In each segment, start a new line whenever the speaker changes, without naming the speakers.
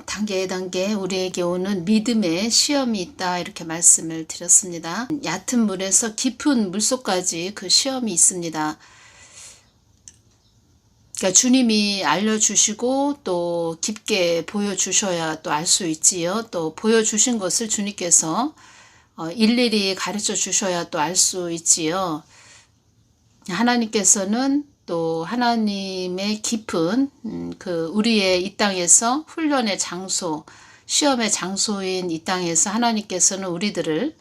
단계 우리에게 오는 믿음의 시험이 있다 이렇게 말씀을 드렸습니다. 얕은 물에서 깊은 물속까지 그 시험이 있습니다. 그러니까 주님이 알려주시고 또 깊게 보여주셔야 또 알 수 있지요. 또 보여주신 것을 주님께서 일일이 가르쳐 주셔야 또 알 수 있지요. 하나님께서는 또 하나님의 깊은 그 우리의 이 땅에서 훈련의 장소, 시험의 장소인 이 땅에서 하나님께서는 우리들을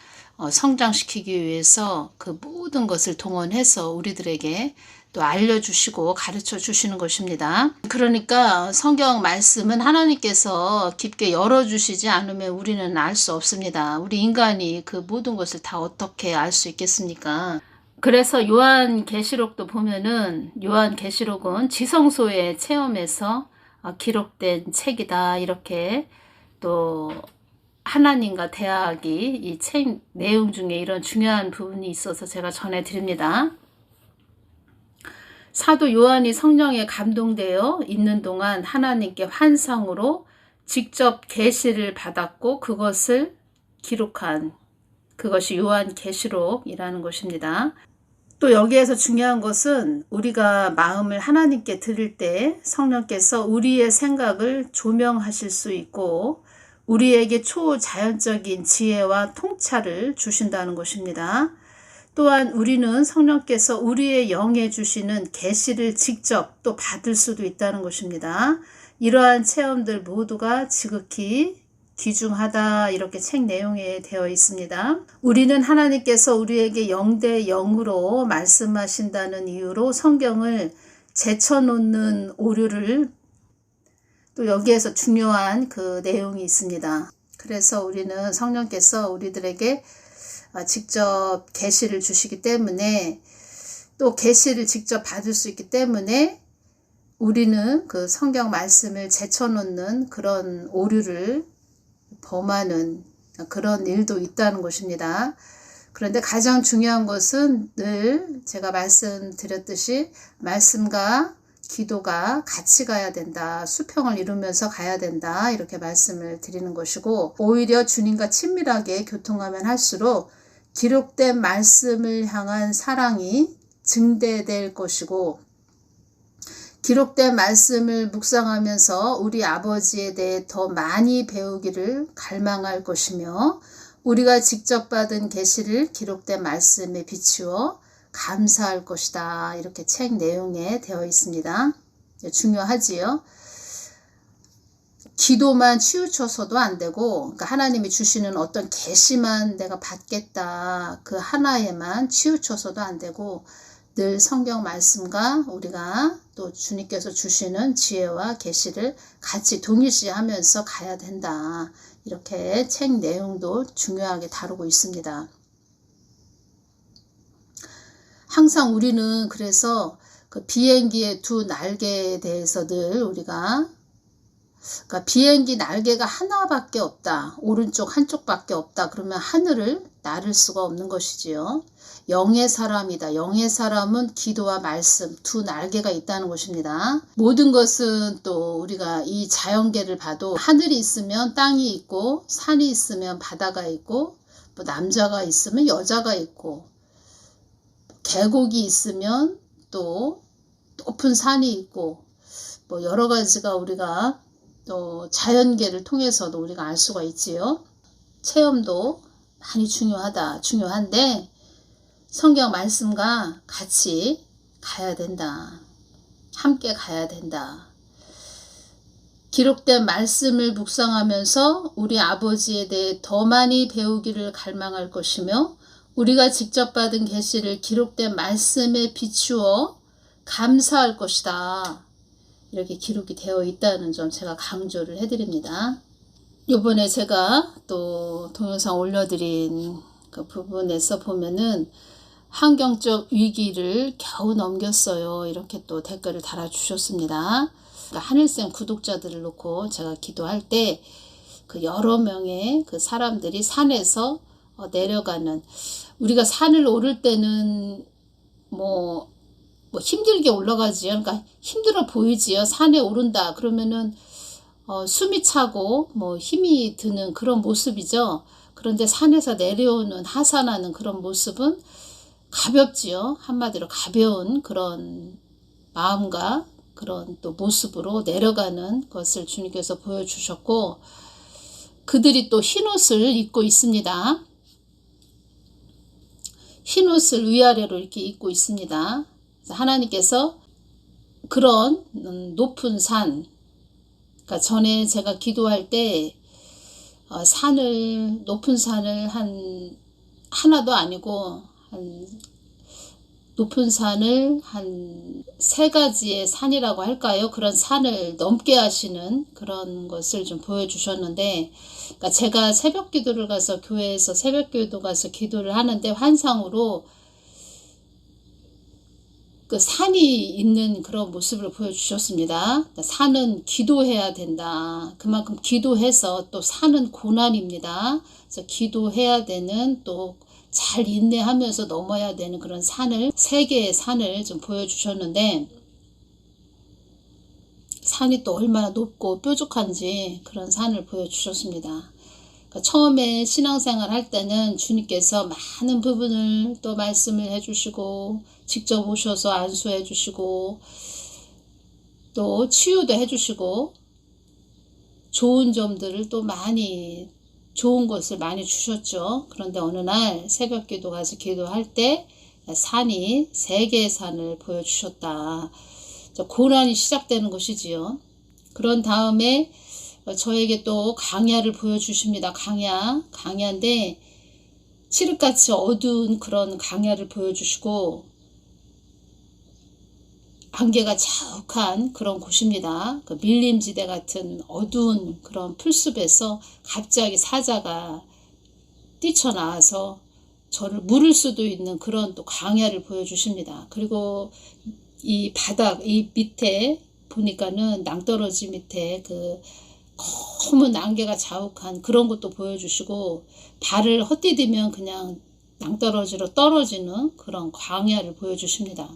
성장시키기 위해서 그 모든 것을 동원해서 우리들에게 또 알려주시고 가르쳐 주시는 것입니다. 그러니까 성경 말씀은 하나님께서 깊게 열어주시지 않으면 우리는 알 수 없습니다. 우리 인간이 그 모든 것을 다 어떻게 알 수 있겠습니까? 그래서 요한계시록도 보면은 요한계시록은 지성소의 체험에서 기록된 책이다 이렇게 또 하나님과 대화하기 이 책 내용 중에 이런 중요한 부분이 있어서 제가 전해드립니다. 사도 요한이 성령에 감동되어 있는 동안 하나님께 환상으로 직접 계시를 받았고 그것을 기록한 그것이 요한계시록이라는 것입니다. 또 여기에서 중요한 것은 우리가 마음을 하나님께 드릴 때 성령께서 우리의 생각을 조명하실 수 있고 우리에게 초자연적인 지혜와 통찰을 주신다는 것입니다. 또한 우리는 성령께서 우리의 영에 주시는 계시를 직접 또 받을 수도 있다는 것입니다. 이러한 체험들 모두가 지극히 귀중하다 이렇게 책 내용에 되어 있습니다. 우리는 하나님께서 우리에게 영대 영으로 말씀하신다는 이유로 성경을 제쳐놓는 오류를 또 여기에서 중요한 그 내용이 있습니다. 그래서 우리는 성령께서 우리들에게 직접 계시를 주시기 때문에 또 계시를 직접 받을 수 있기 때문에 우리는 그 성경 말씀을 제쳐놓는 그런 오류를 범하는 그런 일도 있다는 것입니다. 그런데 가장 중요한 것은 늘 제가 말씀드렸듯이 말씀과 기도가 같이 가야 된다. 수평을 이루면서 가야 된다. 이렇게 말씀을 드리는 것이고 오히려 주님과 친밀하게 교통하면 할수록 기록된 말씀을 향한 사랑이 증대될 것이고 기록된 말씀을 묵상하면서 우리 아버지에 대해 더 많이 배우기를 갈망할 것이며 우리가 직접 받은 계시를 기록된 말씀에 비추어 감사할 것이다. 이렇게 책 내용에 되어 있습니다. 중요하지요. 기도만 치우쳐서도 안 되고 그러니까 하나님이 주시는 어떤 계시만 내가 받겠다. 그 하나에만 치우쳐서도 안 되고 늘 성경 말씀과 우리가 또 주님께서 주시는 지혜와 계시를 같이 동일시하면서 가야 된다. 이렇게 책 내용도 중요하게 다루고 있습니다. 항상 우리는 그래서 그 비행기의 두 날개에 대해서 늘 우리가 그러니까 비행기 날개가 하나밖에 없다. 오른쪽 한쪽밖에 없다. 그러면 하늘을 나를 수가 없는 것이지요. 영의 사람이다. 영의 사람은 기도와 말씀 두 날개가 있다는 것입니다. 모든 것은 또 우리가 이 자연계를 봐도 하늘이 있으면 땅이 있고 산이 있으면 바다가 있고 뭐 남자가 있으면 여자가 있고 계곡이 있으면 또 높은 산이 있고 뭐 여러 가지가 우리가 또 자연계를 통해서도 우리가 알 수가 있지요. 체험도 많이 중요한데 성경 말씀과 같이 가야 된다. 함께 가야 된다. 기록된 말씀을 묵상하면서 우리 아버지에 대해 더 많이 배우기를 갈망할 것이며 우리가 직접 받은 계시를 기록된 말씀에 비추어 감사할 것이다. 이렇게 기록이 되어 있다는 점 제가 강조를 해드립니다. 이번에 제가 또 동영상 올려드린 그 부분에서 보면은 환경적 위기를 겨우 넘겼어요. 이렇게 또 댓글을 달아주셨습니다. 그러니까 하늘쌤 구독자들을 놓고 제가 기도할 때 그 여러 명의 그 사람들이 산에서 내려가는 우리가 산을 오를 때는 뭐 힘들게 올라가지요. 그러니까 힘들어 보이지요. 산에 오른다 그러면은 숨이 차고 뭐 힘이 드는 그런 모습이죠. 그런데 산에서 내려오는 하산하는 그런 모습은 가볍지요. 한마디로 가벼운 그런 마음과 그런 또 모습으로 내려가는 것을 주님께서 보여주셨고, 그들이 또 흰옷을 입고 있습니다. 흰옷을 위아래로 이렇게 입고 있습니다. 하나님께서 그런 높은 산, 그러니까 전에 제가 기도할 때 산을, 높은 산을 하나도 아니고 높은 산을 한 3가지의 산이라고 할까요? 그런 산을 넘게 하시는 그런 것을 좀 보여주셨는데, 그러니까 제가 새벽 기도를 가서, 교회에서 새벽 기도 가서 기도를 하는데 환상으로 그 산이 있는 그런 모습을 보여주셨습니다. 그러니까 산은 기도해야 된다. 그만큼 기도해서, 또 산은 고난입니다. 그래서 기도해야 되는, 또 잘 인내하면서 넘어야 되는 그런 산을, 3개의 산을 좀 보여주셨는데, 산이 또 얼마나 높고 뾰족한지 그런 산을 보여주셨습니다. 그러니까 처음에 신앙생활 할 때는 주님께서 많은 부분을 또 말씀을 해주시고, 직접 오셔서 안수해 주시고, 또 치유도 해주시고, 좋은 점들을 또 많이, 좋은 것을 많이 주셨죠. 그런데 어느 날 새벽 기도 가서 기도할 때 산이 3개의 산을 보여주셨다. 고난이 시작되는 것이지요. 그런 다음에 저에게 또 강야를 보여주십니다. 강야인데 칠흑같이 어두운 그런 강야를 보여주시고, 안개가 자욱한 그런 곳입니다. 그 밀림지대 같은 어두운 그런 풀숲에서 갑자기 사자가 뛰쳐나와서 저를 물을 수도 있는 그런 또 광야를 보여주십니다. 그리고 이 바닥, 이 밑에 보니까는 낭떠러지 밑에 그 검은 안개가 자욱한 그런 것도 보여주시고, 발을 헛디디면 그냥 낭떠러지로 떨어지는 그런 광야를 보여주십니다.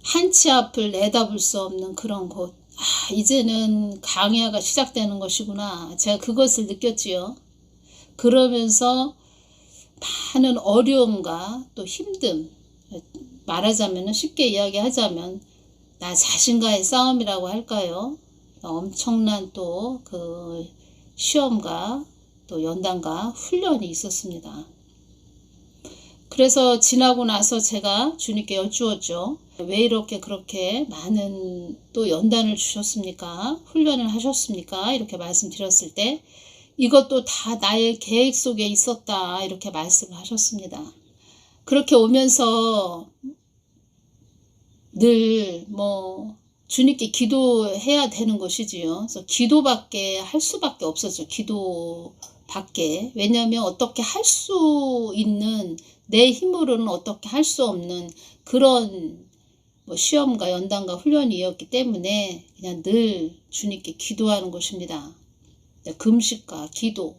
한치 앞을 내다볼 수 없는 그런 곳. 이제는 강야가 시작되는 것이구나. 제가 그것을 느꼈지요. 그러면서 많은 어려움과 또 힘듦, 말하자면, 쉽게 이야기하자면 나 자신과의 싸움이라고 할까요? 엄청난 또 그 시험과 또 연단과 훈련이 있었습니다. 그래서 지나고 나서 제가 주님께 여쭈었죠. 왜 이렇게 그렇게 많은 또 연단을 주셨습니까? 훈련을 하셨습니까? 이렇게 말씀드렸을 때, 이것도 다 나의 계획 속에 있었다, 이렇게 말씀을 하셨습니다. 그렇게 오면서 늘 주님께 기도해야 되는 것이지요. 그래서 기도밖에 할 수밖에 없었죠. 기도밖에. 왜냐하면 어떻게 할 수 있는, 내 힘으로는 어떻게 할 수 없는 그런 시험과 연단과 훈련이었기 때문에 그냥 늘 주님께 기도하는 것입니다. 금식과 기도,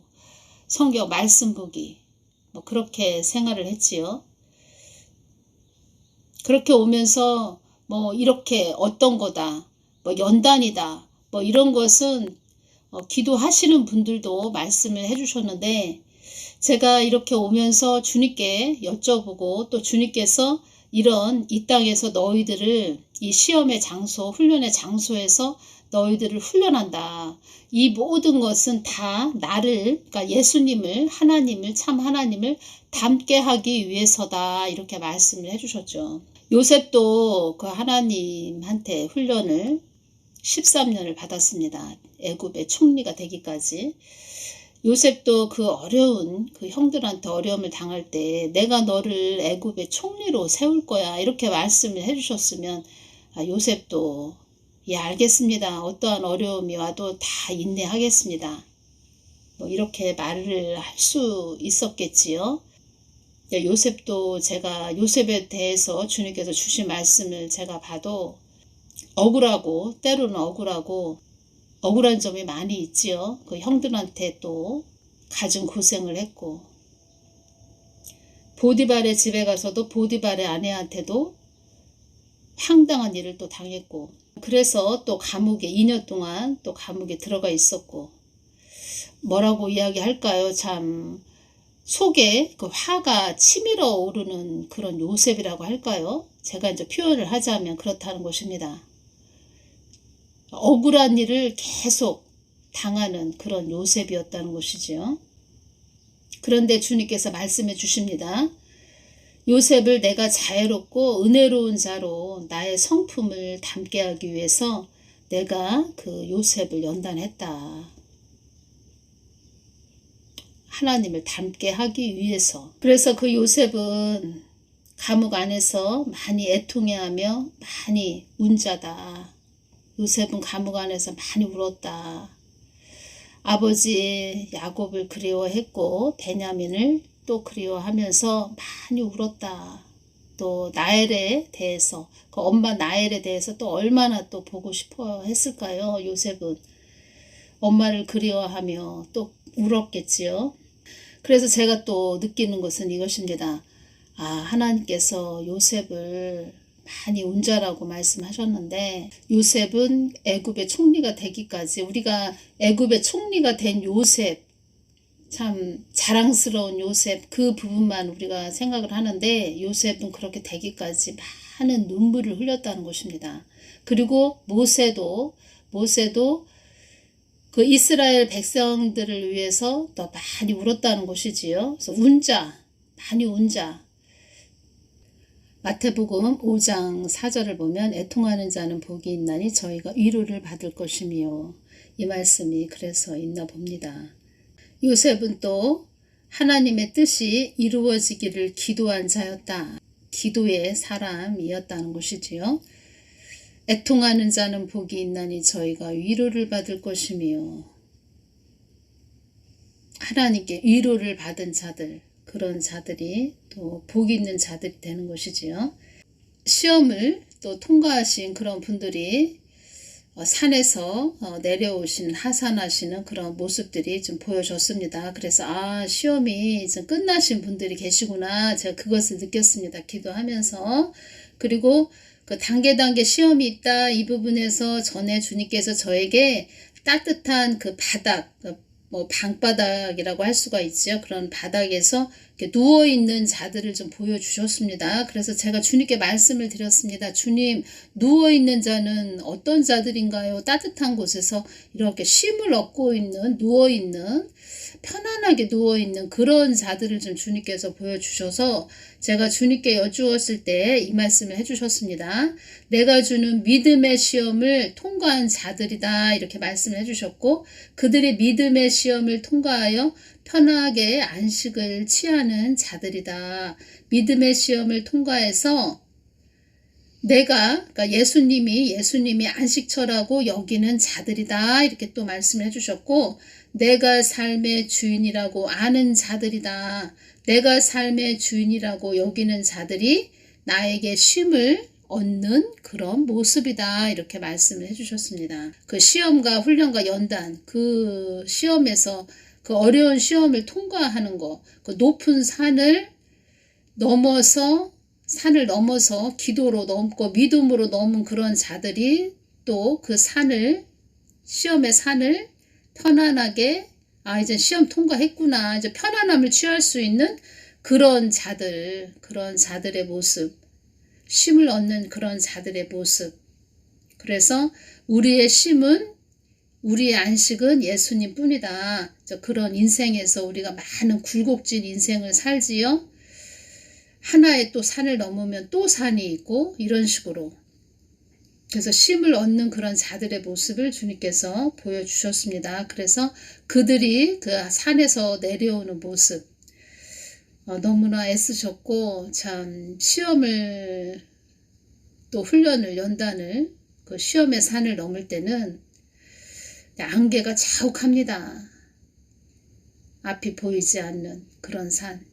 성경 말씀 보기, 그렇게 생활을 했지요. 그렇게 오면서 이렇게 어떤 거다, 연단이다, 이런 것은 기도하시는 분들도 말씀을 해주셨는데, 제가 이렇게 오면서 주님께 여쭤보고, 또 주님께서 이런 이 땅에서 너희들을, 이 시험의 장소, 훈련의 장소에서 너희들을 훈련한다. 이 모든 것은 다 나를, 그러니까 예수님을, 하나님을, 참 하나님을 닮게 하기 위해서다. 이렇게 말씀을 해주셨죠. 요셉도 그 하나님한테 훈련을 13년을 받았습니다. 애굽의 총리가 되기까지. 요셉도 그 어려운, 그 형들한테 어려움을 당할 때 내가 너를 애굽의 총리로 세울 거야, 이렇게 말씀을 해주셨으면 요셉도 알겠습니다. 어떠한 어려움이 와도 다 인내하겠습니다. 이렇게 말을 할 수 있었겠지요. 요셉도, 제가 요셉에 대해서 주님께서 주신 말씀을 제가 봐도 억울하고, 때로는 억울한 점이 많이 있지요. 그 형들한테 또 가진 고생을 했고, 보디발의 집에 가서도 보디발의 아내한테도 황당한 일을 또 당했고, 그래서 또 감옥에 2년 동안 또 감옥에 들어가 있었고, 뭐라고 이야기할까요? 참 속에 그 화가 치밀어 오르는 그런 요셉이라고 할까요? 제가 이제 표현을 하자면 그렇다는 것입니다. 억울한 일을 계속 당하는 그런 요셉이었다는 것이지요. 그런데 주님께서 말씀해 주십니다. 요셉을 내가 자애롭고 은혜로운 자로 나의 성품을 담게 하기 위해서 내가 그 요셉을 연단했다. 하나님을 닮게 하기 위해서. 그래서 그 요셉은 감옥 안에서 많이 애통해하며 많이 운자다. 요셉은 감옥 안에서 많이 울었다. 아버지 야곱을 그리워했고 베냐민을 또 그리워하면서 많이 울었다. 또 나엘에 대해서, 그 엄마 나엘에 대해서 또 얼마나 또 보고 싶어 했을까요? 요셉은 엄마를 그리워하며 또 울었겠지요. 그래서 제가 또 느끼는 것은 이것입니다. 하나님께서 요셉을 많이 운자라고 말씀하셨는데, 요셉은 애굽의 총리가 되기까지, 우리가 애굽의 총리가 된 요셉, 참 자랑스러운 요셉, 그 부분만 우리가 생각을 하는데, 요셉은 그렇게 되기까지 많은 눈물을 흘렸다는 것입니다. 그리고 모세도 그 이스라엘 백성들을 위해서 더 많이 울었다는 것이지요. 그래서 많이 운자. 마태복음 5장 4절을 보면 애통하는 자는 복이 있나니 저희가 위로를 받을 것이며, 이 말씀이 그래서 있나 봅니다. 요셉은 또 하나님의 뜻이 이루어지기를 기도한 자였다. 기도의 사람이었다는 것이지요. 애통하는 자는 복이 있나니 저희가 위로를 받을 것이며, 하나님께 위로를 받은 자들, 그런 자들이 또 복 있는 자들이 되는 것이지요. 시험을 또 통과하신 그런 분들이 산에서 내려오신 하산하시는 그런 모습들이 좀 보여졌습니다. 그래서 시험이 좀 끝나신 분들이 계시구나, 제가 그것을 느꼈습니다. 기도하면서. 그리고 그 단계 시험이 있다, 이 부분에서 전에 주님께서 저에게 따뜻한 그 바닥, 방바닥이라고 할 수가 있죠. 그런 바닥에서 이렇게 누워있는 자들을 좀 보여주셨습니다. 그래서 제가 주님께 말씀을 드렸습니다. 주님, 누워있는 자는 어떤 자들인가요? 따뜻한 곳에서 이렇게 쉼을 얻고 있는, 누워있는, 편안하게 누워있는 그런 자들을 좀 주님께서 보여주셔서 제가 주님께 여쭈었을 때 이 말씀을 해주셨습니다. 내가 주는 믿음의 시험을 통과한 자들이다, 이렇게 말씀을 해주셨고, 그들의 믿음의 시험을 통과하여 편하게 안식을 취하는 자들이다. 믿음의 시험을 통과해서 그러니까 예수님이 안식처라고 여기는 자들이다, 이렇게 또 말씀을 해주셨고, 내가 삶의 주인이라고 아는 자들이다. 내가 삶의 주인이라고 여기는 자들이 나에게 쉼을 얻는 그런 모습이다, 이렇게 말씀을 해주셨습니다. 그 시험과 훈련과 연단, 그 시험에서 그 어려운 시험을 통과하는 거, 그 높은 산을 넘어서 기도로 넘고 믿음으로 넘은 그런 자들이 또 그 시험의 산을 편안하게, 이제 시험 통과했구나, 이제 편안함을 취할 수 있는 그런 자들의 모습, 쉼을 얻는 그런 자들의 모습. 그래서 우리의 쉼은, 우리의 안식은 예수님 뿐이다. 그런 인생에서 우리가 많은 굴곡진 인생을 살지요. 하나의 또 산을 넘으면 또 산이 있고, 이런 식으로. 그래서 쉼을 얻는 그런 자들의 모습을 주님께서 보여주셨습니다. 그래서 그들이 그 산에서 내려오는 모습, 너무나 애쓰셨고, 참 시험을 또 훈련을, 연단을, 그 시험의 산을 넘을 때는 안개가 자욱합니다. 앞이 보이지 않는 그런 산.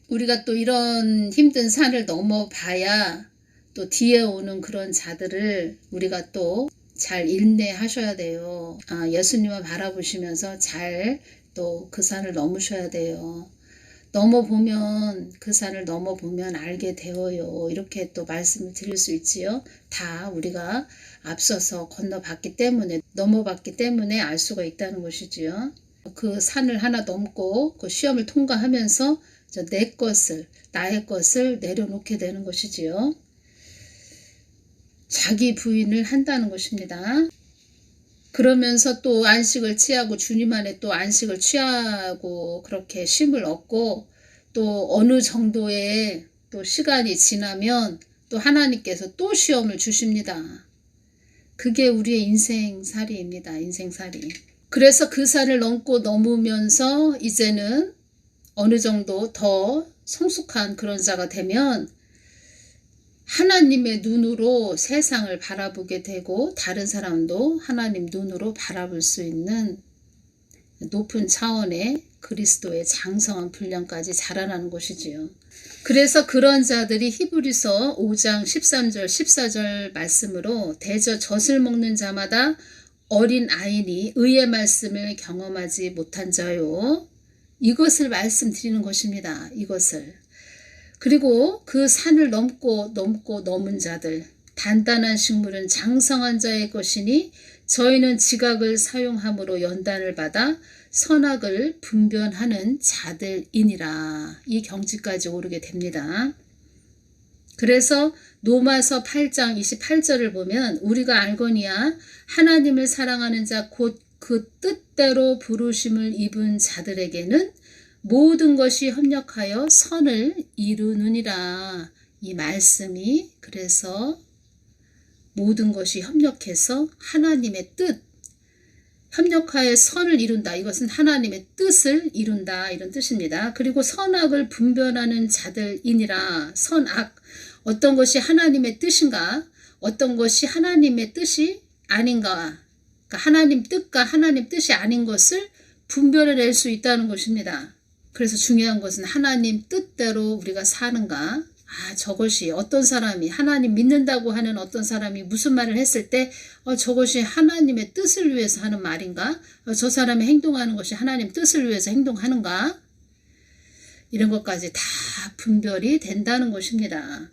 우리가 또 이런 힘든 산을 넘어봐야 또 뒤에 오는 그런 자들을 우리가 또 잘 인내하셔야 돼요. 예수님을 바라보시면서 잘 또 그 산을 넘으셔야 돼요. 넘어보면 그 산을 넘어보면 알게 되어요. 이렇게 또 말씀을 드릴 수 있지요. 다 우리가 앞서서 건너봤기 때문에 넘어봤기 때문에 알 수가 있다는 것이지요. 그 산을 하나 넘고 그 시험을 통과하면서 내 것을 나의 것을 내려놓게 되는 것이지요. 자기 부인을 한다는 것입니다. 그러면서 또 안식을 취하고 주님 안에 또 안식을 취하고 그렇게 쉼을 얻고 또 어느 정도의 또 시간이 지나면 또 하나님께서 또 시험을 주십니다. 그게 우리의 인생살이입니다. 인생살이. 그래서 그 산을 넘으면서 이제는 어느 정도 더 성숙한 그런 자가 되면 하나님의 눈으로 세상을 바라보게 되고 다른 사람도 하나님 눈으로 바라볼 수 있는 높은 차원의 그리스도의 장성한 분량까지 자라나는 것이지요. 그래서 그런 자들이 히브리서 5장 13절 14절 말씀으로 대저 젖을 먹는 자마다 어린 아이니 의의 말씀을 경험하지 못한 자요. 이것을 말씀드리는 것입니다. 이것을. 그리고 그 산을 넘고 넘은 자들, 단단한 식물은 장성한 자의 것이니 저희는 지각을 사용함으로 연단을 받아 선악을 분별하는 자들이니라. 이 경지까지 오르게 됩니다. 그래서 로마서 8장 28절을 보면 우리가 알거니와 하나님을 사랑하는 자 곧 그 뜻대로 부르심을 입은 자들에게는 모든 것이 협력하여 선을 이루느니라. 이 말씀이 그래서 모든 것이 협력해서 하나님의 뜻, 협력하여 선을 이룬다. 이것은 하나님의 뜻을 이룬다. 이런 뜻입니다. 그리고 선악을 분별하는 자들이니라. 선악, 어떤 것이 하나님의 뜻인가, 어떤 것이 하나님의 뜻이 아닌가, 그러니까 하나님 뜻과 하나님 뜻이 아닌 것을 분별해낼 수 있다는 것입니다. 그래서 중요한 것은 하나님 뜻대로 우리가 사는가. 저것이 어떤 사람이 하나님 믿는다고 하는 어떤 사람이 무슨 말을 했을 때 저것이 하나님의 뜻을 위해서 하는 말인가? 저 사람이 행동하는 것이 하나님 뜻을 위해서 행동하는가? 이런 것까지 다 분별이 된다는 것입니다.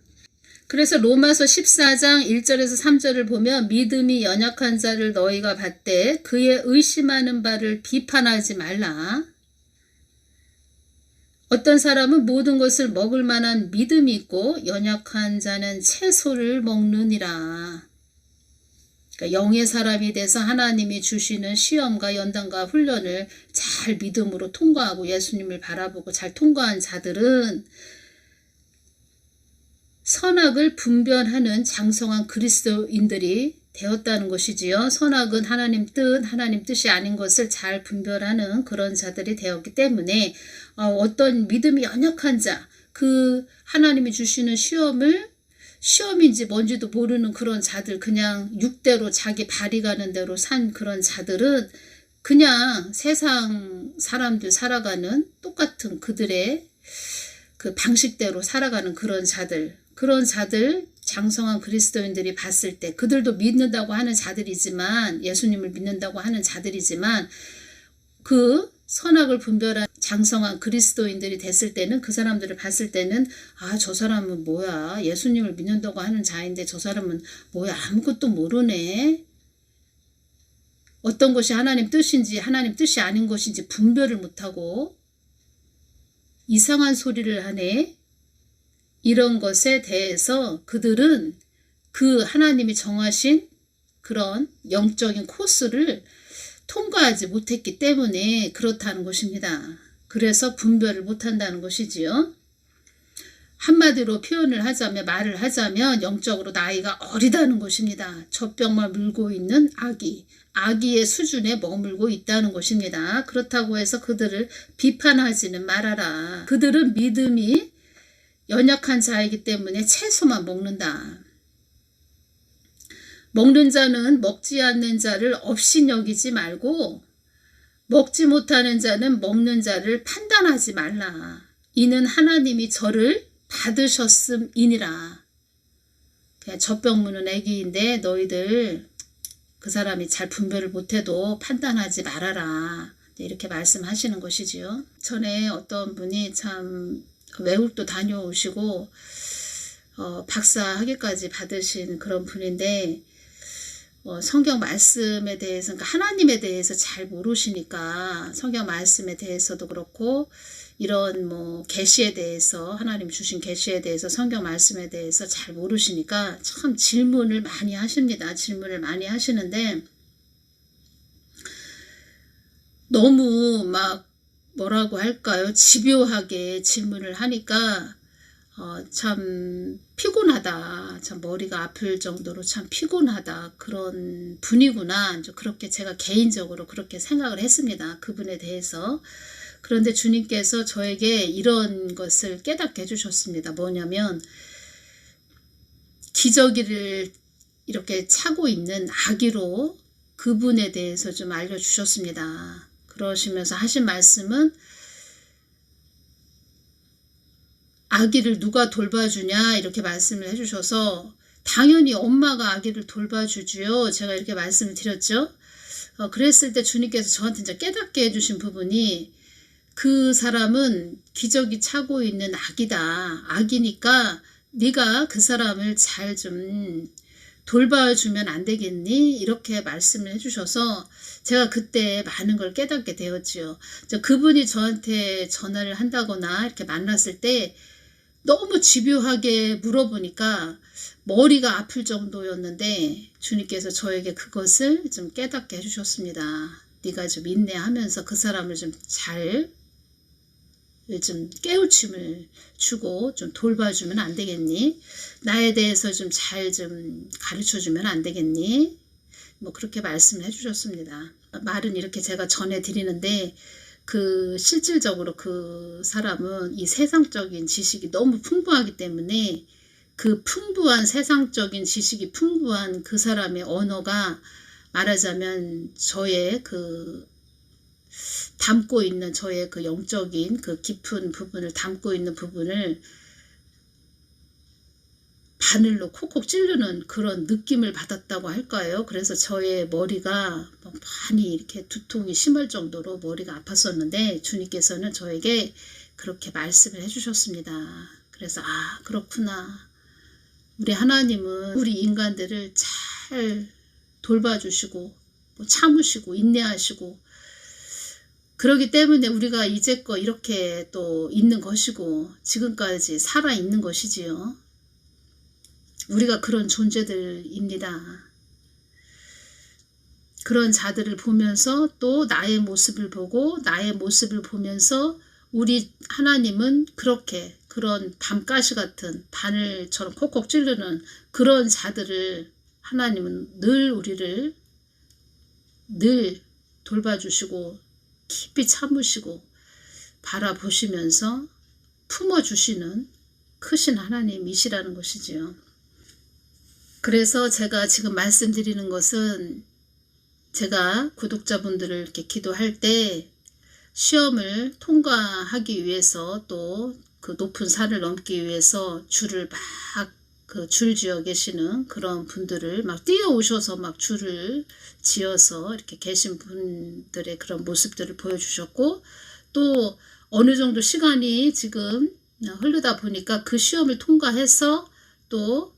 그래서 로마서 14장 1절에서 3절을 보면 믿음이 연약한 자를 너희가 받되 그의 의심하는 바를 비판하지 말라. 어떤 사람은 모든 것을 먹을 만한 믿음이 있고 연약한 자는 채소를 먹느니라. 그러니까 영의 사람이 돼서 하나님이 주시는 시험과 연단과 훈련을 잘 믿음으로 통과하고 예수님을 바라보고 잘 통과한 자들은 선악을 분별하는 장성한 그리스도인들이 되었다는 것이지요. 선악은 하나님 뜻, 하나님 뜻이 아닌 것을 잘 분별하는 그런 자들이 되었기 때문에 어떤 믿음이 연약한 자, 그 하나님이 주시는 시험인지 뭔지도 모르는 그런 자들, 그냥 육대로 자기 발이 가는 대로 산 그런 자들은 그냥 세상 사람들 살아가는 똑같은 그들의 그 방식대로 살아가는 그런 자들 장성한 그리스도인들이 봤을 때 그들도 믿는다고 하는 자들이지만 예수님을 믿는다고 하는 자들이지만 그 선악을 분별한 장성한 그리스도인들이 됐을 때는 그 사람들을 봤을 때는 저 사람은 뭐야, 예수님을 믿는다고 하는 자인데 저 사람은 뭐야, 아무것도 모르네. 어떤 것이 하나님 뜻인지 하나님 뜻이 아닌 것인지 분별을 못하고 이상한 소리를 하네. 이런 것에 대해서 그들은 그 하나님이 정하신 그런 영적인 코스를 통과하지 못했기 때문에 그렇다는 것입니다. 그래서 분별을 못한다는 것이지요. 한마디로 말을 하자면 영적으로 나이가 어리다는 것입니다. 젖병만 물고 있는 아기의 수준에 머물고 있다는 것입니다. 그렇다고 해서 그들을 비판하지는 말아라. 그들은 믿음이 연약한 자이기 때문에 채소만 먹는다. 먹는 자는 먹지 않는 자를 업신여기지 말고 먹지 못하는 자는 먹는 자를 판단하지 말라. 이는 하나님이 저를 받으셨음이니라. 그냥 젖병 무는 애기인데 너희들 그 사람이 잘 분별을 못해도 판단하지 말아라. 이렇게 말씀하시는 것이지요. 전에 어떤 분이 참 외국도 다녀오시고 박사 학위까지 받으신 그런 분인데 성경 말씀에 대해서, 그러니까 하나님에 대해서 잘 모르시니까 성경 말씀에 대해서도 그렇고 이런 뭐 계시에 대해서, 하나님 주신 계시에 대해서, 성경 말씀에 대해서 잘 모르시니까 참 질문을 많이 하십니다. 질문을 많이 하시는데 너무 막 뭐라고 할까요? 집요하게 질문을 하니까 참 피곤하다, 참 머리가 아플 정도로 참 피곤하다, 그런 분이구나, 그렇게 제가 개인적으로 그렇게 생각을 했습니다. 그분에 대해서. 그런데 주님께서 저에게 이런 것을 깨닫게 해주셨습니다. 뭐냐면 기저귀를 이렇게 차고 있는 아기로 그분에 대해서 좀 알려주셨습니다. 그러시면서 하신 말씀은 아기를 누가 돌봐주냐 이렇게 말씀을 해주셔서 당연히 엄마가 아기를 돌봐주지요. 제가 이렇게 말씀을 드렸죠. 그랬을 때 주님께서 저한테 이제 깨닫게 해주신 부분이, 그 사람은 기저귀 차고 있는 아기다. 아기니까 네가 그 사람을 잘 좀 돌봐주면 안 되겠니? 이렇게 말씀을 해주셔서 제가 그때 많은 걸 깨닫게 되었지요. 그분이 저한테 전화를 한다거나 이렇게 만났을 때 너무 집요하게 물어보니까 머리가 아플 정도였는데 주님께서 저에게 그것을 좀 깨닫게 해주셨습니다. 네가 좀 인내하면서 그 사람을 좀 잘 좀 깨우침을 주고 좀 돌봐주면 안 되겠니? 나에 대해서 좀 잘 좀 가르쳐주면 안 되겠니? 뭐 그렇게 말씀을 해주셨습니다. 말은 이렇게 제가 전해드리는데 실질적으로 그 사람은 이 세상적인 지식이 너무 풍부하기 때문에 그 풍부한 세상적인 지식이 풍부한 그 사람의 언어가 말하자면 저의 담고 있는 저의 영적인 깊은 부분을 담고 있는 부분을 바늘로 콕콕 찌르는 그런 느낌을 받았다고 할까요? 그래서 저의 머리가 많이 이렇게 두통이 심할 정도로 머리가 아팠었는데 주님께서는 저에게 그렇게 말씀을 해주셨습니다. 그래서 그렇구나. 우리 하나님은 우리 인간들을 잘 돌봐주시고 참으시고 인내하시고 그러기 때문에 우리가 이제껏 이렇게 또 있는 것이고 지금까지 살아있는 것이지요. 우리가 그런 존재들입니다. 그런 자들을 보면서 또 나의 모습을 보고 나의 모습을 보면서 우리 하나님은 그렇게 그런 밤가시 같은 바늘처럼 콕콕 찌르는 그런 자들을 하나님은 늘 우리를 늘 돌봐주시고 깊이 참으시고 바라보시면서 품어주시는 크신 하나님이시라는 것이지요. 그래서 제가 지금 말씀드리는 것은 제가 구독자분들을 이렇게 기도할 때 시험을 통과하기 위해서 또 그 높은 산을 넘기 위해서 줄을 막 줄 지어 계시는 그런 분들을 막 뛰어오셔서 막 줄을 지어서 이렇게 계신 분들의 그런 모습들을 보여주셨고 또 어느 정도 시간이 지금 흐르다 보니까 그 시험을 통과해서 또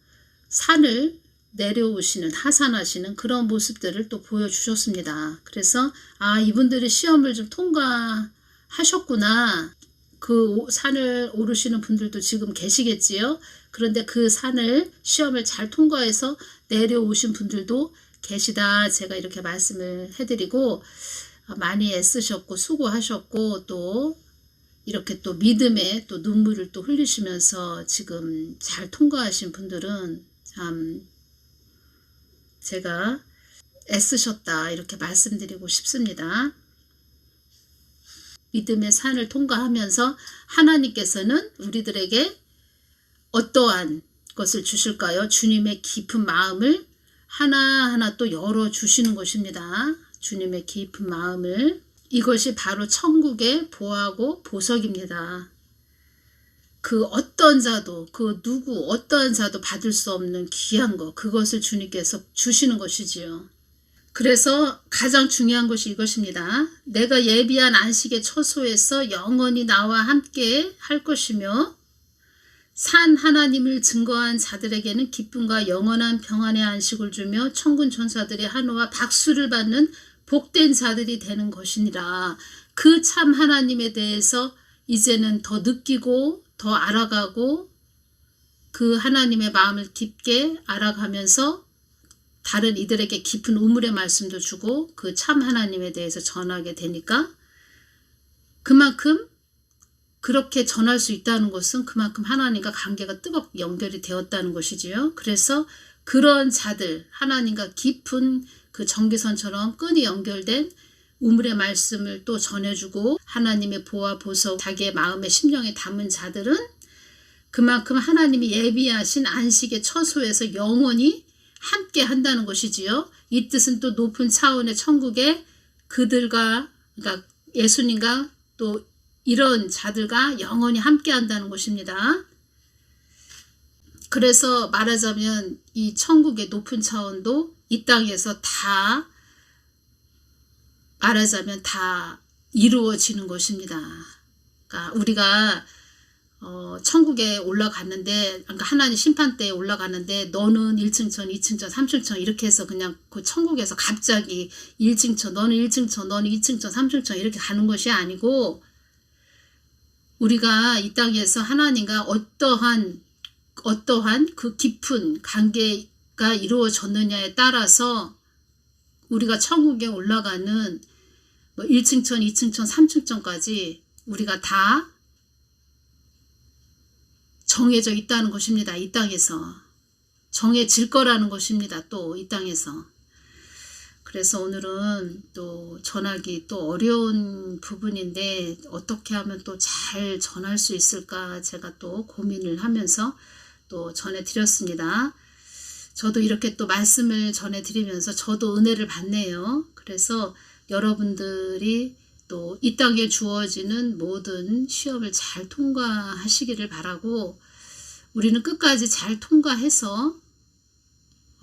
산을 내려오시는 하산하시는 그런 모습들을 또 보여주셨습니다. 그래서 이분들이 시험을 좀 통과하셨구나. 그 산을 오르시는 분들도 지금 계시겠지요. 그런데 그 산을 시험을 잘 통과해서 내려오신 분들도 계시다. 제가 이렇게 말씀을 해드리고 많이 애쓰셨고 수고하셨고 또 이렇게 또 믿음에 또 눈물을 또 흘리시면서 지금 잘 통과하신 분들은 참 제가 애쓰셨다 이렇게 말씀드리고 싶습니다. 믿음의 산을 통과하면서 하나님께서는 우리들에게 어떠한 것을 주실까요? 주님의 깊은 마음을 하나하나 또 열어주시는 것입니다. 주님의 깊은 마음을. 이것이 바로 천국의 보화고 보석입니다. 그 어떤 자도 어떠한 자도 받을 수 없는 귀한 것, 그것을 주님께서 주시는 것이지요. 그래서 가장 중요한 것이 이것입니다. 내가 예비한 안식의 처소에서 영원히 나와 함께 할 것이며 산 하나님을 증거한 자들에게는 기쁨과 영원한 평안의 안식을 주며 천군 천사들의 한호와 박수를 받는 복된 자들이 되는 것이니라. 그 참 하나님에 대해서 이제는 더 느끼고 더 알아가고 그 하나님의 마음을 깊게 알아가면서 다른 이들에게 깊은 우물의 말씀도 주고 그 참 하나님에 대해서 전하게 되니까 그만큼 그렇게 전할 수 있다는 것은 그만큼 하나님과 관계가 뜨겁게 연결이 되었다는 것이지요. 그래서 그런 자들, 하나님과 깊은 그 전기선처럼 끈이 연결된 우물의 말씀을 또 전해주고 하나님의 보화 보석 자기의 마음의 심령에 담은 자들은 그만큼 하나님이 예비하신 안식의 처소에서 영원히 함께 한다는 것이지요. 이 뜻은 또 높은 차원의 천국에 그들과 그러니까 예수님과 또 이런 자들과 영원히 함께 한다는 것입니다. 그래서 말하자면 이 천국의 높은 차원도 이 땅에서 다 말하자면 다 이루어지는 것입니다. 그러니까 우리가 천국에 올라갔는데, 그러니까 하나님 심판대에 올라갔는데 너는 1층천, 2층천, 3층천 이렇게 해서 그냥 그 천국에서 갑자기 1층천, 너는 1층천, 너는 2층천, 3층천 이렇게 가는 것이 아니고 우리가 이 땅에서 하나님과 어떠한 그 깊은 관계가 이루어졌느냐에 따라서 우리가 천국에 올라가는 뭐 1층천, 2층천, 3층천까지 우리가 다 정해져 있다는 것입니다. 이 땅에서 정해질 거라는 것입니다. 또 이 땅에서. 그래서 오늘은 또 전하기 또 어려운 부분인데 어떻게 하면 또 잘 전할 수 있을까 제가 또 고민을 하면서 또 전해드렸습니다. 저도 이렇게 또 말씀을 전해드리면서 저도 은혜를 받네요. 그래서 여러분들이 또 이 땅에 주어지는 모든 시험을 잘 통과하시기를 바라고 우리는 끝까지 잘 통과해서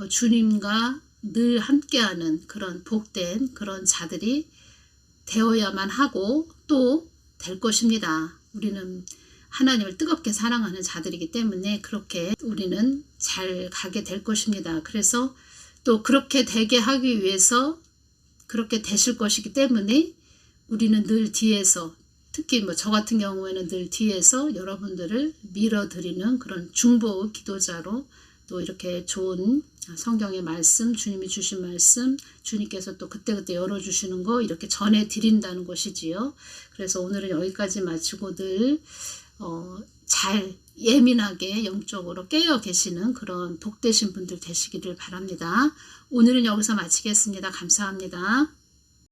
주님과 늘 함께하는 그런 복된 그런 자들이 되어야만 하고 또 될 것입니다. 우리는 하나님을 뜨겁게 사랑하는 자들이기 때문에 그렇게 우리는 잘 가게 될 것입니다. 그래서 또 그렇게 되게 하기 위해서 그렇게 되실 것이기 때문에 우리는 늘 뒤에서 특히 뭐 저 같은 경우에는 늘 뒤에서 여러분들을 밀어드리는 그런 중보 기도자로 또 이렇게 좋은 성경의 말씀, 주님이 주신 말씀, 주님께서 또 그때그때 열어주시는 거 이렇게 전해드린다는 것이지요. 그래서 오늘은 여기까지 마치고 늘 잘 예민하게 영적으로 깨어 계시는 그런 복되신 분들 되시기를 바랍니다. 오늘은 여기서 마치겠습니다. 감사합니다.